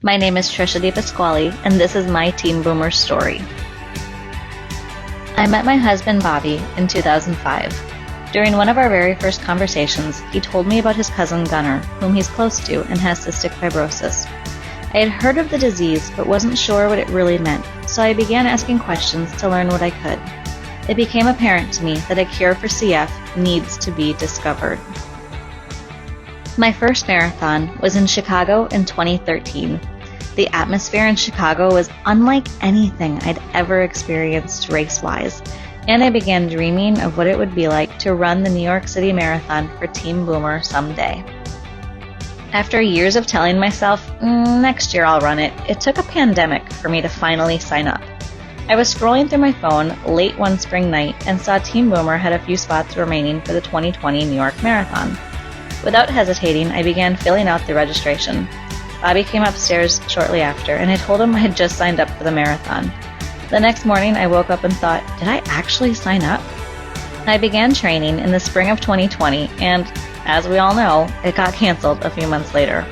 My name is Trisha DePasquale, and this is my Teen Boomer story. I met my husband Bobby in 2005. During one of our very first conversations, he told me about his cousin Gunnar, whom he's close to and has cystic fibrosis. I had heard of the disease but wasn't sure what it really meant, so I began asking questions to learn what I could. It became apparent to me that a cure for CF needs to be discovered. My first marathon was in Chicago in 2013. The atmosphere in Chicago was unlike anything I'd ever experienced race-wise, and I began dreaming of what it would be like to run the New York City Marathon for Team Boomer someday. After years of telling myself, next year I'll run it, it took a pandemic for me to finally sign up. I was scrolling through my phone late one spring night and saw Team Boomer had a few spots remaining for the 2020 New York Marathon. Without hesitating, I began filling out the registration. Bobby came upstairs shortly after, and I told him I had just signed up for the marathon. The next morning, I woke up and thought, did I actually sign up? I began training in the spring of 2020, and as we all know, it got canceled a few months later.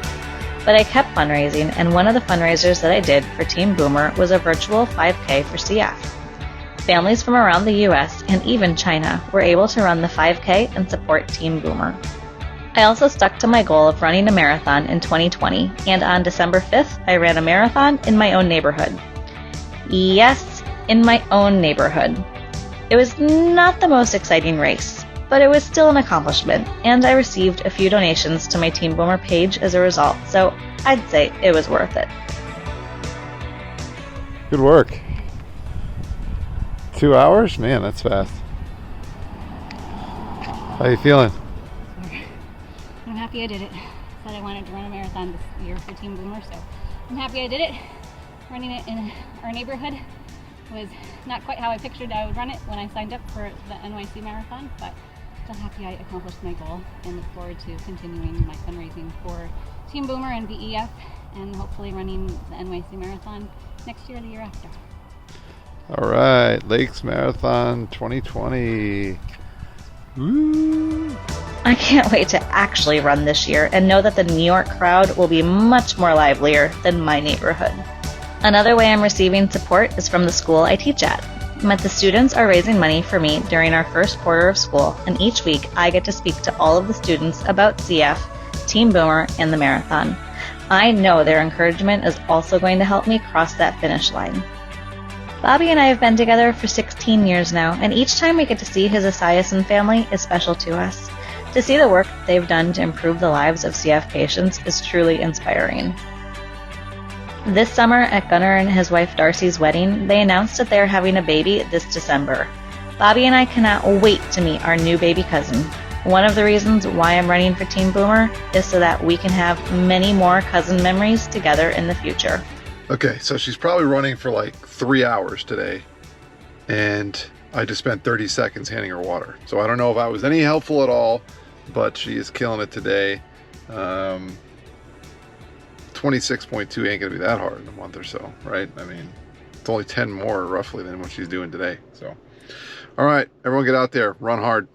But I kept fundraising, and one of the fundraisers that I did for Team Boomer was a virtual 5K for CF. Families from around the US and even China were able to run the 5K and support Team Boomer. I also stuck to my goal of running a marathon in 2020, and on December 5th, I ran a marathon in my own neighborhood. Yes, in my own neighborhood. It was not the most exciting race, but it was still an accomplishment, and I received a few donations to my Team Boomer page as a result, so I'd say it was worth it. Good work. 2 hours? Man, that's fast. How you feeling? I'm happy I did it. Said I wanted to run a marathon this year for Team Boomer, so I'm happy I did it. Running it in our neighborhood was not quite how I pictured I would run it when I signed up for the NYC Marathon, but still happy I accomplished my goal and look forward to continuing my fundraising for Team Boomer and BEF and hopefully running the NYC Marathon next year or the year after. All right, Lakes Marathon 2020. Woo! I can't wait to actually run this year and know that the New York crowd will be much more livelier than my neighborhood. Another way I'm receiving support is from the school I teach at. The students are raising money for me during our first quarter of school, and each week I get to speak to all of the students about CF, Team Boomer, and the marathon. I know their encouragement is also going to help me cross that finish line. Bobby and I have been together for 16 years now, and each time we get to see his Esiason family is special to us. To see the work they've done to improve the lives of CF patients is truly inspiring. This summer at Gunnar and his wife Darcy's wedding, they announced that they are having a baby this December. Bobby and I cannot wait to meet our new baby cousin. One of the reasons why I'm running for Team Boomer is so that we can have many more cousin memories together in the future. Okay, so she's probably running for like 3 hours today, and I just spent 30 seconds handing her water. So I don't know if I was any helpful at all, but she is killing it today. 26.2 ain't gonna be that hard in a month or so, right? I mean, it's only 10 more roughly than what she's doing today. So, all right, everyone get out there, run hard.